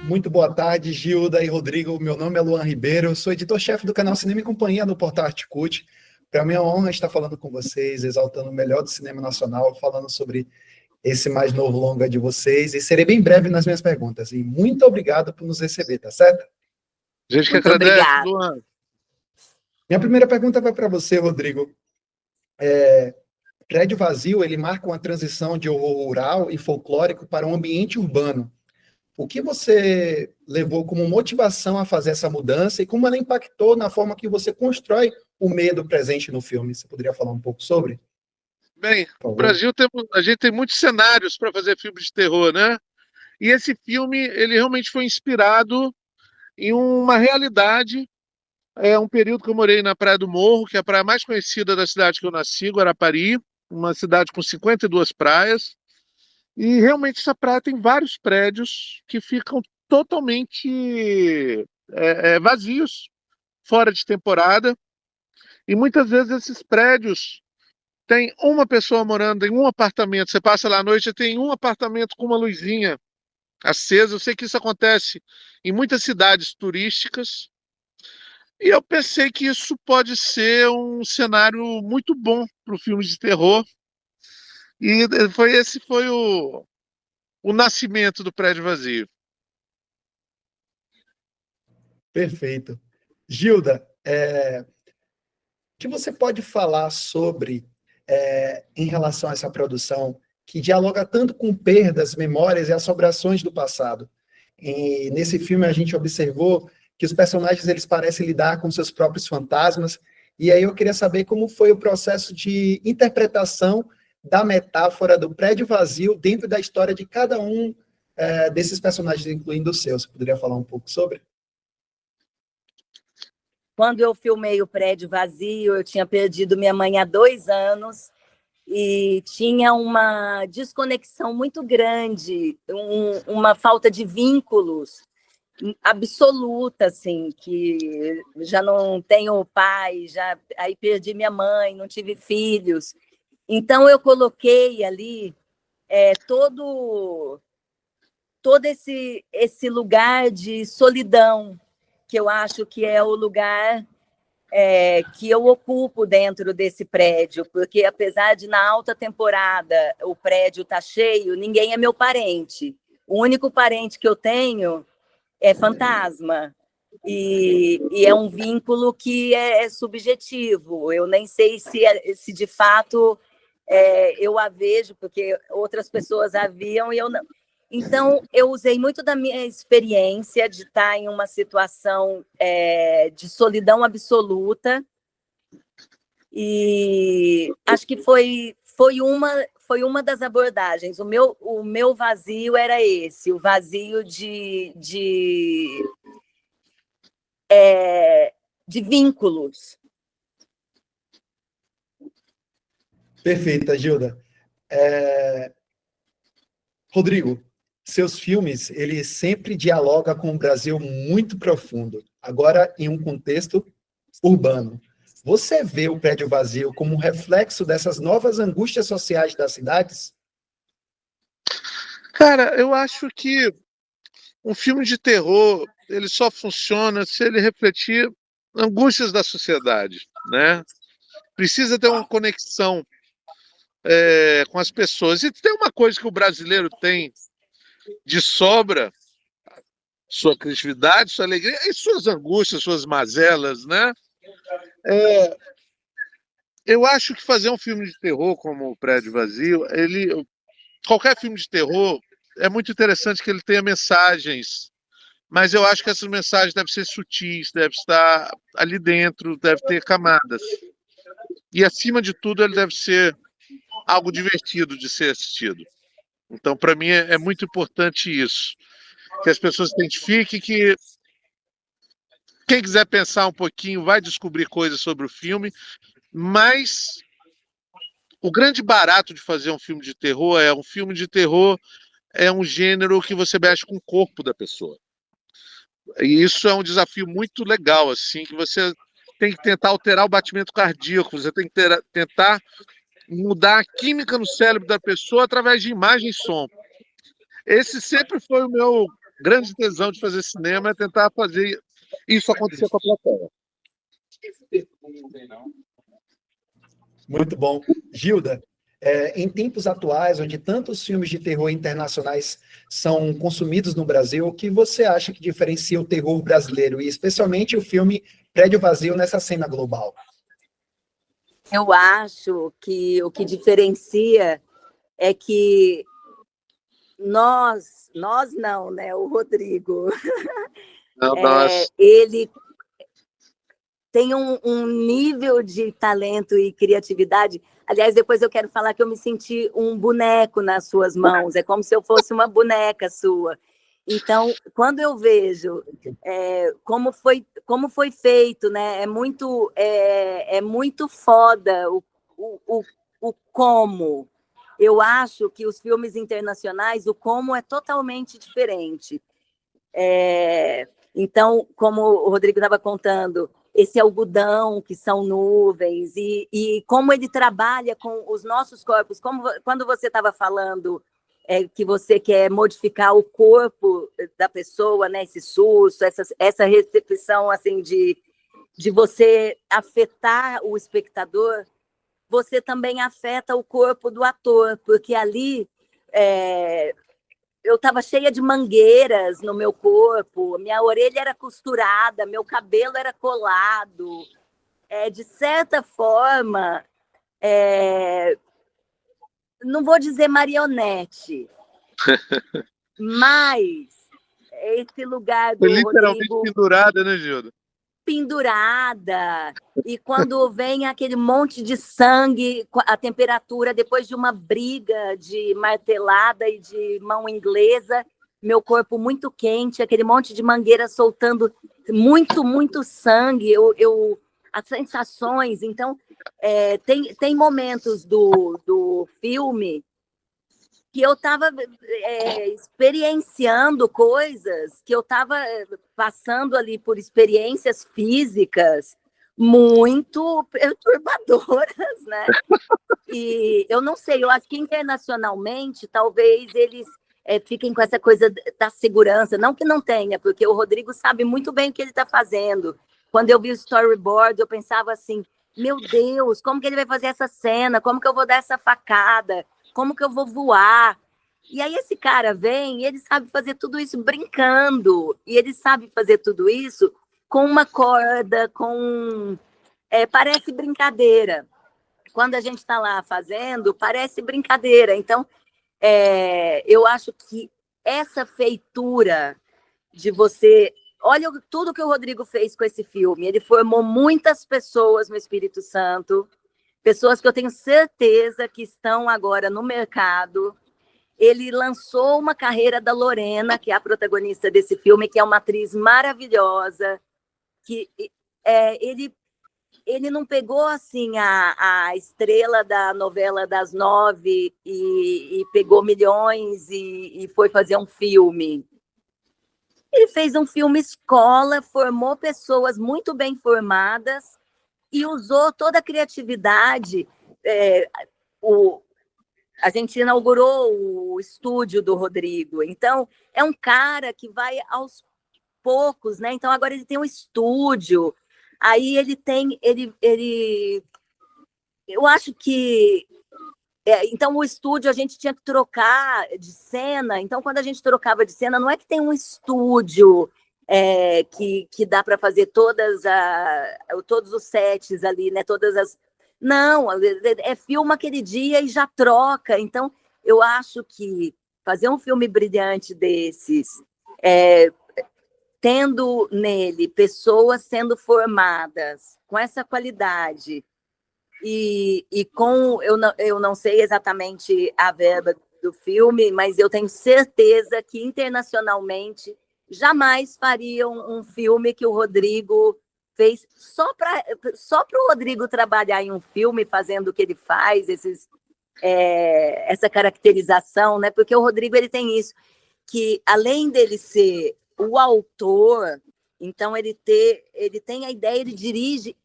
Muito boa tarde, Gilda e Rodrigo. Meu nome é Luan Ribeiro, eu sou editor-chefe do canal Cinema e Companhia no Portal Articult. Para mim é uma honra estar falando com vocês, exaltando o melhor do cinema nacional, falando sobre esse mais novo longa de vocês, e serei bem breve nas minhas perguntas. E muito obrigado por nos receber, tá certo? A gente que Muito agradece, obrigada. Luan. Minha primeira pergunta vai para você, Rodrigo. Prédio Vazio, ele marca uma transição de horror rural e folclórico para um ambiente urbano. O que você levou como motivação a fazer essa mudança e como ela impactou na forma que você constrói o medo presente no filme? Você poderia falar um pouco sobre? Bem, no Brasil a gente tem muitos cenários para fazer filmes de terror, né? E esse filme, ele realmente foi inspirado em uma realidade. É um período que eu morei na Praia do Morro, que é a praia mais conhecida da cidade que eu nasci, Guarapari, uma cidade com 52 praias. E realmente essa praia tem vários prédios que ficam totalmente vazios, fora de temporada. E muitas vezes esses prédios têm uma pessoa morando em um apartamento. Você passa lá à noite e tem um apartamento com uma luzinha acesa. Eu sei que isso acontece em muitas cidades turísticas. E eu pensei que isso pode ser um cenário muito bom para o filme de terror. E esse foi o nascimento do Prédio Vazio. Perfeito. Gilda, o que você pode falar sobre, em relação a essa produção, que dialoga tanto com perdas, memórias e assombrações do passado? E nesse filme a gente observou que os personagens eles parecem lidar com seus próprios fantasmas, e aí eu queria saber como foi o processo de interpretação da metáfora do prédio vazio dentro da história de cada um desses personagens, incluindo o seu. Você poderia falar um pouco sobre? Quando eu filmei o Prédio Vazio, eu tinha perdido minha mãe há 2 anos e tinha uma desconexão muito grande, uma falta de vínculos absoluta, assim, que já não tenho pai, aí perdi minha mãe, não tive filhos. Então, eu coloquei ali todo esse lugar de solidão, que eu acho que é o lugar que eu ocupo dentro desse prédio, porque apesar de na alta temporada o prédio estar cheio, ninguém é meu parente. O único parente que eu tenho é fantasma. E é um vínculo que é subjetivo. Eu nem sei se de fato eu a vejo, porque outras pessoas a viam e eu não. Então, eu usei muito da minha experiência de estar em uma situação de solidão absoluta, e acho que foi uma das abordagens. O meu vazio era esse, o vazio de vínculos. Perfeita, Gilda. Rodrigo, seus filmes, eles sempre dialogam com um Brasil muito profundo, agora em um contexto urbano. Você vê o Prédio Vazio como um reflexo dessas novas angústias sociais das cidades? Cara, eu acho que um filme de terror, ele só funciona se ele refletir angústias da sociedade, né? Precisa ter uma conexão com as pessoas. E tem uma coisa que o brasileiro tem de sobra: sua criatividade, sua alegria e suas angústias, suas mazelas, né? Eu acho que fazer um filme de terror como O Prédio Vazio, qualquer filme de terror, é muito interessante que ele tenha mensagens, mas eu acho que essas mensagens devem ser sutis, devem estar ali dentro, devem ter camadas. E, acima de tudo, ele deve ser algo divertido de ser assistido. Então, para mim, é muito importante isso, que as pessoas identifiquem, que quem quiser pensar um pouquinho vai descobrir coisas sobre o filme, mas o grande barato de fazer um filme de terror é um gênero que você mexe com o corpo da pessoa. E isso é um desafio muito legal, assim, que você tem que tentar alterar o batimento cardíaco, você tem que tentar mudar a química no cérebro da pessoa através de imagem e som. Esse sempre foi o grande tesão de fazer cinema é tentar fazer isso acontecer com a plateia. Muito bom. Gilda, em tempos atuais, onde tantos filmes de terror internacionais são consumidos no Brasil, o que você acha que diferencia o terror brasileiro, e especialmente o filme Prédio Vazio nessa cena global? Eu acho que o que diferencia é que nós não, né? O Rodrigo, Não, nós... ele tem um nível de talento e criatividade. Aliás, depois eu quero falar que eu me senti um boneco nas suas mãos. É como se eu fosse uma boneca sua. Então, quando eu vejo como foi feito, né? É muito foda o como. Eu acho que os filmes internacionais, o como é totalmente diferente. Então, como o Rodrigo estava contando, esse algodão que são nuvens, e como ele trabalha com os nossos corpos, quando você estava falando que você quer modificar o corpo da pessoa, né, esse susto, essa recepção assim, de você afetar o espectador, você também afeta o corpo do ator, porque ali eu estava cheia de mangueiras no meu corpo, minha orelha era costurada, meu cabelo era colado. De certa forma, não vou dizer marionete, mas esse lugar Foi do literalmente Rodrigo pendurada, né, Gilda? pendurada, e quando vem aquele monte de sangue, a temperatura, depois de uma briga de martelada e de mão inglesa, meu corpo muito quente, aquele monte de mangueira soltando muito, muito sangue, as sensações. Então, tem momentos do filme que eu estava experienciando coisas, que eu estava passando ali por experiências físicas muito perturbadoras, né? E eu não sei, eu acho que internacionalmente talvez eles fiquem com essa coisa da segurança, não que não tenha, porque o Rodrigo sabe muito bem o que ele está fazendo. Quando eu vi o storyboard, eu pensava assim, meu Deus, como que ele vai fazer essa cena? Como que eu vou dar essa facada? Como que eu vou voar? E aí esse cara vem e ele sabe fazer tudo isso brincando. E ele sabe fazer tudo isso com uma corda, parece brincadeira. Quando a gente está lá fazendo, parece brincadeira. Então, eu acho que essa feitura de você... Olha tudo que o Rodrigo fez com esse filme. Ele formou muitas pessoas no Espírito Santo, pessoas que eu tenho certeza que estão agora no mercado. Ele lançou uma carreira da Lorena, que é a protagonista desse filme, que é uma atriz maravilhosa, que ele não pegou assim a estrela da novela das 9 e pegou milhões e foi fazer um filme. Ele fez um filme escola, formou pessoas muito bem formadas e usou toda a criatividade. A gente inaugurou o estúdio do Rodrigo, então é um cara que vai aos poucos, né? Então agora ele tem um estúdio, aí ele tem, eu acho que então o estúdio a gente tinha que trocar de cena, então quando a gente trocava de cena, não é que tem um estúdio que dá para fazer todos os sets ali, né? Não, filma aquele dia e já troca. Então, eu acho que fazer um filme brilhante desses, tendo nele pessoas sendo formadas com essa qualidade e com... Eu não sei exatamente a verba do filme, mas eu tenho certeza que internacionalmente jamais fariam um filme que o Rodrigo fez só para o Rodrigo trabalhar em um filme fazendo o que ele faz, essa caracterização, né? Porque o Rodrigo ele tem isso, que além dele ser o autor, então ele tem a ideia, ele dirige,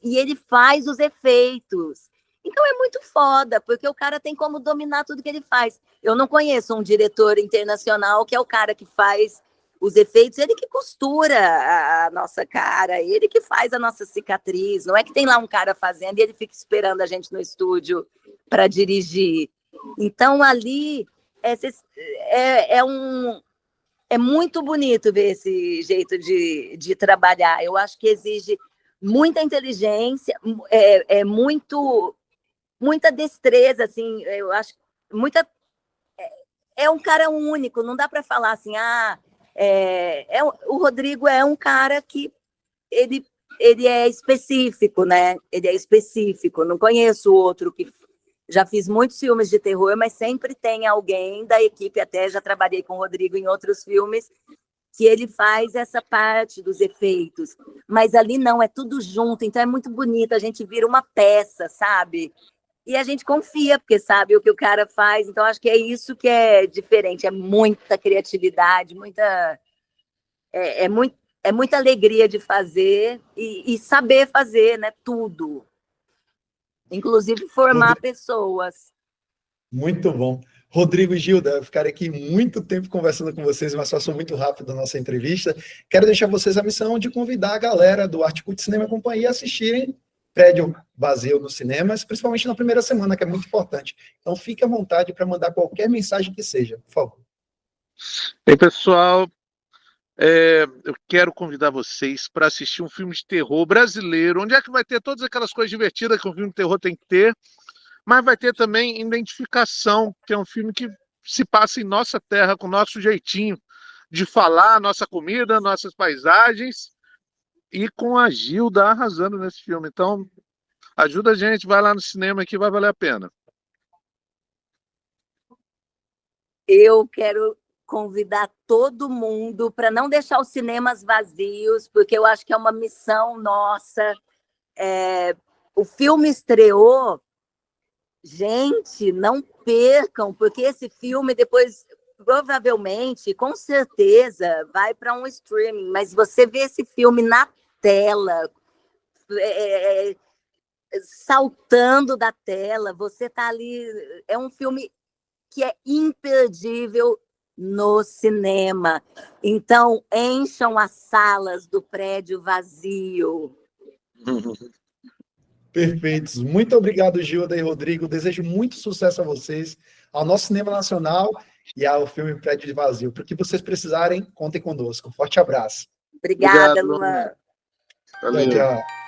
e ele faz os efeitos. Então é muito foda, porque o cara tem como dominar tudo que ele faz. Eu não conheço um diretor internacional que é o cara que faz os efeitos, ele que costura a nossa cara, ele que faz a nossa cicatriz. Não é que tem lá um cara fazendo e ele fica esperando a gente no estúdio para dirigir. Então, ali é muito bonito ver esse jeito de trabalhar. Eu acho que exige muita inteligência, muita destreza, assim, eu acho, é um cara único, não dá para falar assim, o Rodrigo é um cara que ele é específico, né? Ele é específico, não conheço outro que já fiz muitos filmes de terror, mas sempre tem alguém da equipe, até já trabalhei com o Rodrigo em outros filmes, que ele faz essa parte dos efeitos, mas ali não, é tudo junto, então é muito bonito, a gente vira uma peça, sabe? E a gente confia, porque sabe o que o cara faz, então acho que é isso que é diferente, é muita criatividade, muita alegria de fazer e saber fazer, né, tudo, inclusive formar pessoas. Muito bom. Rodrigo e Gilda, eu ficarei aqui muito tempo conversando com vocês, mas passou muito rápido a nossa entrevista. Quero deixar vocês a missão de convidar a galera do Arte Cult Cinema Companhia a assistirem Prédio Vazio nos cinemas, principalmente na primeira semana, que é muito importante. Então, fique à vontade para mandar qualquer mensagem que seja, por favor. Ei, pessoal, eu quero convidar vocês para assistir um filme de terror brasileiro, onde é que vai ter todas aquelas coisas divertidas que um filme de terror tem que ter, mas vai ter também Identificação, que é um filme que se passa em nossa terra, com o nosso jeitinho de falar, nossa comida, nossas paisagens, e com a Gilda arrasando nesse filme. Então, ajuda a gente, vai lá no cinema que vai valer a pena. Eu quero convidar todo mundo para não deixar os cinemas vazios, porque eu acho que é uma missão nossa. O filme estreou. Gente, não percam, porque esse filme depois, provavelmente, com certeza, vai para um streaming, mas você vê esse filme na tela, saltando da tela, você está ali, é um filme que é imperdível no cinema. Então, encham as salas do Prédio Vazio. Perfeitos. Muito obrigado, Gilda e Rodrigo. Desejo muito sucesso a vocês, ao nosso cinema nacional e ao filme Prédio Vazio. Para o que vocês precisarem, contem conosco. Forte abraço. Obrigada, Obrigado, Luan. Valeu. Tchau, tchau.